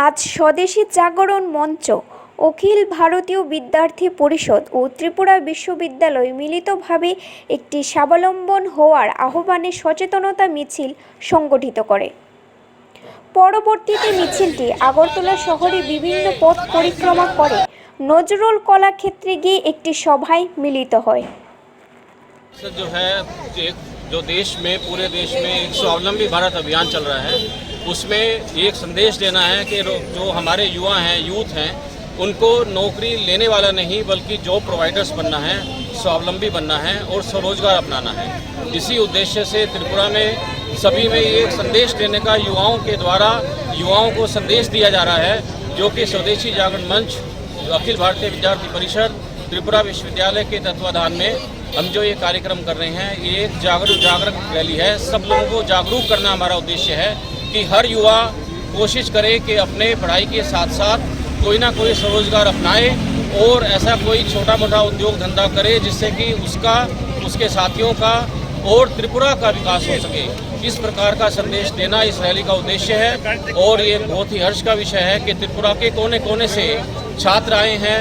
আজ স্বদেশী জাগরণ মঞ্চ, অখিল ভারতীয় বিদ্যার্থী পরিষদ ও ত্রিপুরা বিশ্ববিদ্যালয় মিলিতভাবে একটি স্বাবলম্বন হওয়ার আহ্বানে সচেতনতা মিছিল সংগঠিত করে। পরবর্তীতে মিছিলটি আগরতলা শহরে বিভিন্ন পথ পরিক্রমা করে নজরুল কলাক্ষেত্রে গিয়ে একটি সভায় মিলিত হয়। जो देश में पूरे देश में एक स्वावलंबी भारत अभियान चल रहा है, उसमें एक संदेश देना है कि जो हमारे युवा हैं, यूथ हैं, उनको नौकरी लेने वाला नहीं बल्कि जॉब प्रोवाइडर्स बनना है, स्वावलंबी बनना है और स्वरोजगार अपनाना है। इसी उद्देश्य से त्रिपुरा में सभी में एक संदेश देने का युवाओं के द्वारा युवाओं को संदेश दिया जा रहा है, जो कि स्वदेशी जागरण मंच, अखिल भारतीय विद्यार्थी परिषद, त्रिपुरा विश्वविद्यालय के तत्वाधान में हम जो ये कार्यक्रम कर रहे हैं, ये एक जागरूक रैली है। सब लोगों को जागरूक करना हमारा उद्देश्य है कि हर युवा कोशिश करे कि अपने पढ़ाई के साथ साथ कोई ना कोई स्वरोजगार अपनाए और ऐसा कोई छोटा मोटा उद्योग धंधा करे जिससे कि उसका, उसके साथियों का और त्रिपुरा का विकास हो सके। इस प्रकार का संदेश देना इस रैली का उद्देश्य है और ये बहुत ही हर्ष का विषय है कि त्रिपुरा के कोने कोने से छात्र आए हैं,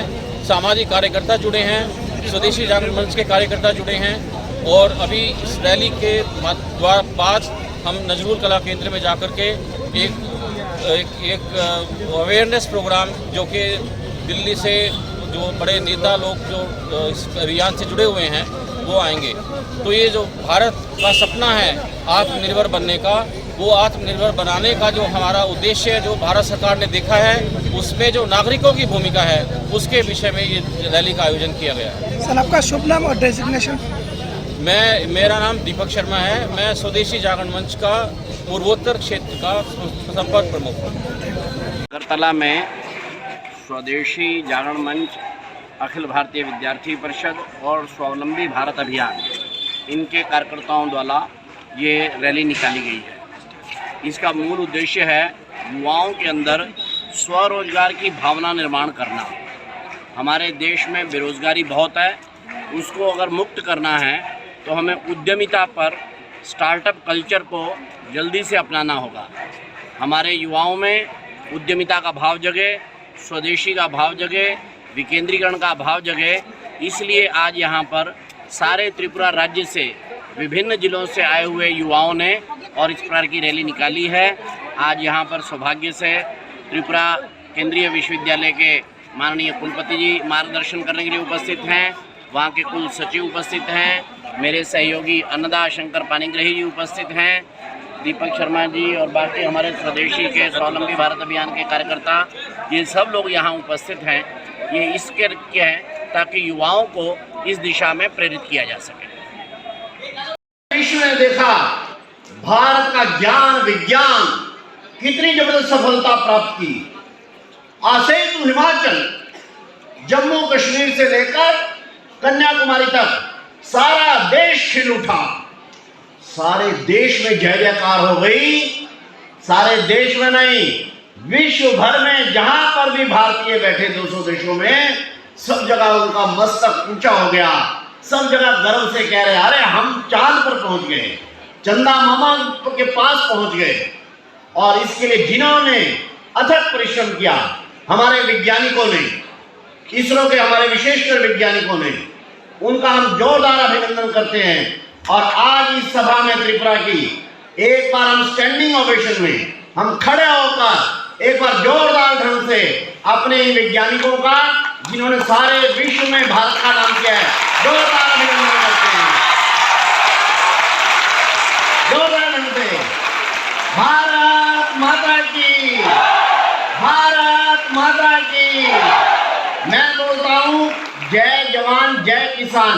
सामाजिक कार्यकर्ता जुड़े हैं, स्वदेशी जागरण मंच के कार्यकर्ता जुड़े हैं और अभी इस रैली के बाद हम नजरुल कला केंद्र में जाकर के एक अवेयरनेस प्रोग्राम, जो कि दिल्ली से जो बड़े नेता लोग जो इस अभियान से जुड़े हुए हैं वो आएंगे। तो ये जो भारत का सपना है आत्मनिर्भर बनने का, वो आत्मनिर्भर बनाने का जो हमारा उद्देश्य है, जो भारत सरकार ने देखा है, उसमें जो नागरिकों की भूमिका है, उसके विषय में ये रैली का आयोजन किया गया है। सर, आपका शुभ नाम और डेजिग्नेशन? मेरा नाम दीपक शर्मा है। मैं स्वदेशी जागरण मंच का पूर्वोत्तर क्षेत्र का संपर्क प्रमुख हूँ। अगरतला में स्वदेशी जागरण मंच, अखिल भारतीय विद्यार्थी परिषद और स्वावलंबी भारत अभियान, इनके कार्यकर्ताओं द्वारा ये रैली निकाली गई है। इसका मूल उद्देश्य है युवाओं के अंदर स्वरोजगार की भावना निर्माण करना। हमारे देश में बेरोजगारी बहुत है, उसको अगर मुक्त करना है तो हमें उद्यमिता पर, स्टार्टअप कल्चर को जल्दी से अपनाना होगा। हमारे युवाओं में उद्यमिता का भाव जगे, स्वदेशी का भाव जगे, विकेंद्रीकरण का भाव जगे। इसलिए आज यहाँ पर सारे त्रिपुरा राज्य से, विभिन्न जिलों से आए हुए युवाओं ने और इस प्रकार की रैली निकाली है। आज यहाँ पर सौभाग्य से त्रिपुरा केंद्रीय विश्वविद्यालय के माननीय कुलपति जी मार्गदर्शन करने के लिए उपस्थित हैं, वहाँ के कुल सचिव उपस्थित हैं, मेरे सहयोगी अन्नदा शंकर पानीग्रही जी उपस्थित हैं, दीपक शर्मा जी और बाकी हमारे स्वदेशी के स्वावलंबी भारत अभियान के कार्यकर्ता, ये सब लोग यहाँ उपस्थित हैं। ये इसके है ताकि युवाओं को इस दिशा में प्रेरित किया जा सके। विश्व ने देखा भारत का ज्ञान विज्ञान कितनी जबरदस्त सफलता प्राप्त की। आसेतु हिमाचल, जम्मू कश्मीर से लेकर कन्याकुमारी तक सारा देश खिल उठा। सारे देश में जय जयकार हो गई। सारे देश में नहीं, विश्व भर में जहां पर भी भारतीय बैठे 200 देशों में, सब जगह उनका मस्तक ऊंचा हो गया। सब जगह गर्व से कह रहे, अरे हम चांद पर पहुंच गए, चंदा मामा के पास पहुंच गए। और इसके लिए जिन्होंने अथक परिश्रम किया, हमारे वैज्ञानिकों ने, इसरो के हमारे विशेषकर वैज्ञानिकों ने, उनका हम जोरदार अभिनंदन करते हैं। और आज इस सभा में त्रिपुरा की एक बार हम स्टैंडिंग ओवेशन में हम खड़े होकर एक बार जोरदार ढंग से अपने वैज्ञानिकों का, जिन्होंने सारे विश्व में भारत का नाम किया है, जोरदार अभिनंदन करते हैं। जोरदार ढंग से भारत माता की, भारत माता की। मैं बोलता हूं जय जवान जय किसान।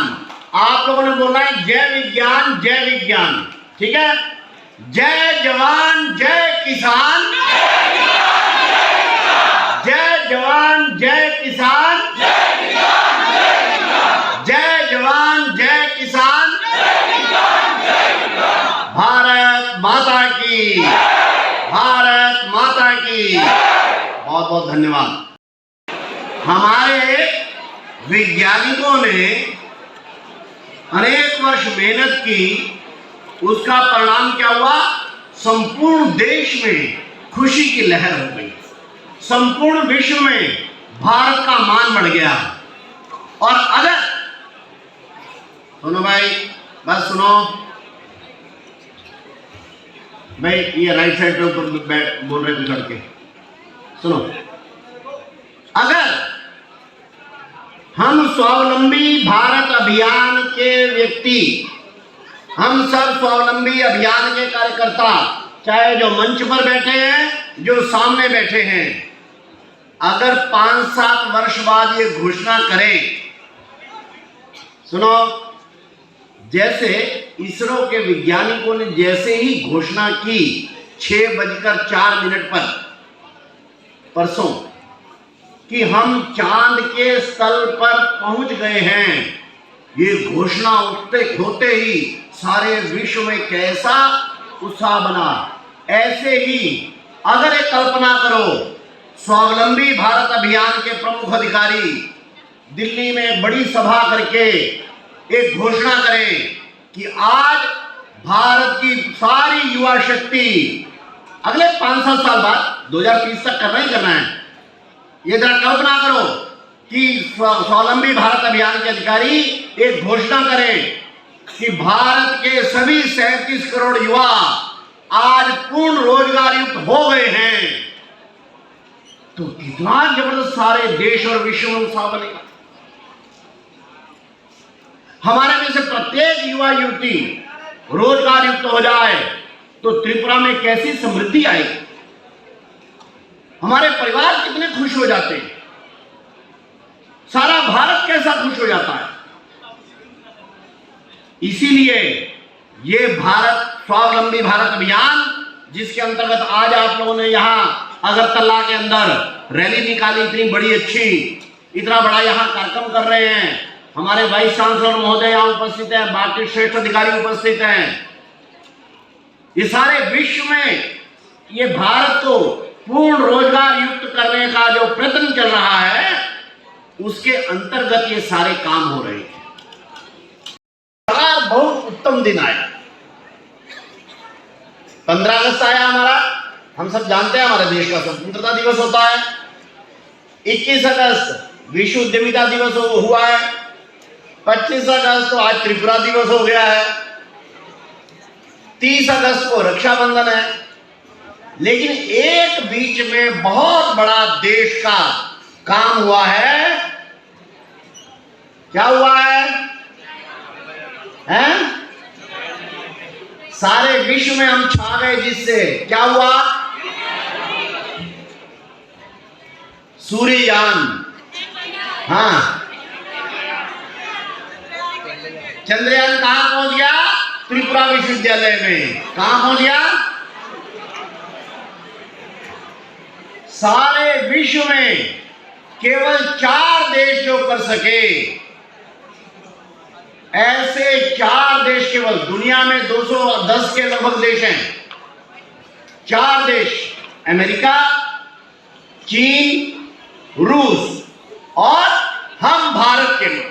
आप लोगों ने बोलना है जय विज्ञान जय विज्ञान, ठीक है? जय जवान जय किसान, जय जवान जय किसान, जय जवान जय किसान, भारत माता की, भारत माता की। बहुत बहुत धन्यवाद। हमारे वैज्ञानिकों ने अनेक वर्ष मेहनत की, उसका परिणाम क्या हुआ? संपूर्ण देश में खुशी की लहर हो गई। संपूर्ण विश्व में भारत का मान बढ़ गया। और अगर सुनो भाई, बस सुनो भाई, ये राइट साइड पे ऊपर बोल रहे थे करके सुनो। अगर हम स्वावलंबी भारत अभियान के व्यक्ति, हम सब स्वावलंबी अभियान के कार्यकर्ता, चाहे जो मंच पर बैठे हैं, जो सामने बैठे हैं, अगर 5-7 वर्ष बाद ये घोषणा करें, सुनो, जैसे इसरो के वैज्ञानिकों ने जैसे ही घोषणा की 6:04 पर परसों कि हम चांद के स्थल पर पहुंच गए हैं, ये घोषणा होते ही सारे विश्व में कैसा उत्साह बना। ऐसे ही अगर एक कल्पना करो, स्वावलंबी भारत अभियान के प्रमुख अधिकारी दिल्ली में बड़ी सभा करके एक घोषणा करें कि आज भारत की सारी युवा शक्ति अगले 5-7 साल बाद 2030 तक करना ही करना है। ये जरा कल्पना करो कि स्वावलंबी भारत अभियान के अधिकारी एक घोषणा करें कि भारत के सभी 37 करोड़ युवा आज पूर्ण रोजगार युक्त हो गए हैं, तो कितना जबरदस्त सारे देश और विश्व में उत्साह बनेगा। हमारे में से प्रत्येक युवा युवती रोजगार युक्त हो जाए तो त्रिपुरा में कैसी समृद्धि आएगी, हमारे परिवार कितने खुश हो जाते हैं, सारा भारत कैसा खुश हो जाता है। इसीलिए ये भारत स्वावलंबी भारत अभियान, जिसके अंतर्गत आज आप लोगों ने यहां अगरतला के अंदर रैली निकाली, इतनी बड़ी अच्छी, इतना बड़ा यहां कार्यक्रम कर रहे हैं, हमारे वाइस चांसलर महोदय यहाँ उपस्थित हैं, बाकी श्रेष्ठ अधिकारी उपस्थित हैं, ये सारे विश्व में ये भारत को पूर्ण रोजगार युक्त करने का जो प्रयत्न चल रहा है, उसके अंतर्गत ये सारे काम हो रहे हैं। बहुत उत्तम दिन आया, 15 अगस्त आया हमारा, हम सब जानते हैं हमारे देश का स्वतंत्रता दिवस होता है। 21 अगस्त विश्व उद्यमिता दिवस हुआ है। 25 अगस्त तो आज त्रिपुरा दिवस हो गया है। 30 अगस्त को रक्षाबंधन है। लेकिन एक बीच में बहुत बड़ा देश का काम हुआ है। क्या हुआ है? हैं? सारे विश्व में हम छा गए, जिससे क्या हुआ? सूर्ययान। हाँ, चंद्रयान कहां पहुंच गया? त्रिपुरा विश्वविद्यालय में। कहां पहुंच गया? सारे विश्व में केवल 4 देश जो कर सके, ऐसे 4 देश केवल दुनिया में 210 के लगभग देश हैं। 4 देश, अमेरिका, चीन, रूस और हम भारत के लोग।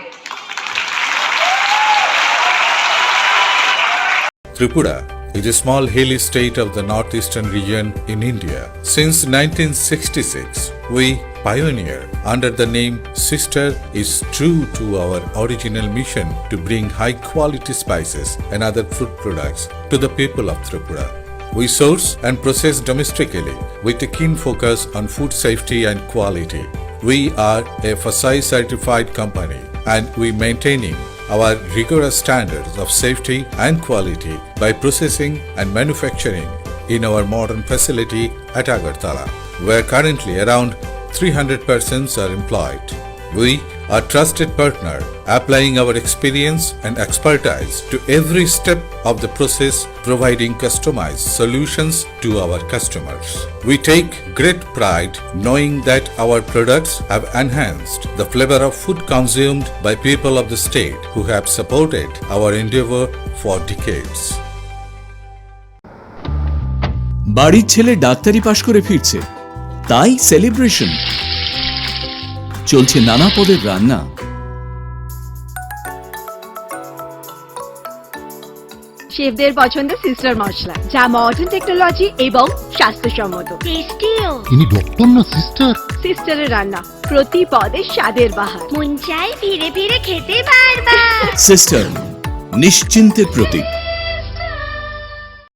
Tripura is a small hilly state of the northeastern region in India. Since 1966, we pioneer under the name Sister is true to our original mission to bring high quality spices and other food products to the people of Tripura. We source and process domestically with a keen focus on food safety and quality. We are a FSSAI certified company and we maintaining our rigorous standards of safety and quality by processing and manufacturing in our modern facility at Agartala, where currently around 300 persons are employed. We are trusted partner, applying our experience and expertise to every step of the process, providing customized solutions to our customers. We take great pride knowing that our products have enhanced the flavor of food consumed by people of the state who have supported our endeavor for decades. বাড়ির ছেলে ডাক্তারি পাশ করে ফিরছে, তাই celebration চলছে নানা পদের রান্না। শেফদের পছন্দ সিস্টার মশলা, যা মডার্ন টেকনোলজি এবং স্বাস্থ্যসম্মত। টেস্টিও। ইনি ডক্টর না সিস্টার? সিস্টারের রান্না প্রতি পদে স্বাদের বাহার। মন চাই ফিরে ফিরে খেতে পারবা। সিস্টার নিশ্চিন্তের প্রতীক।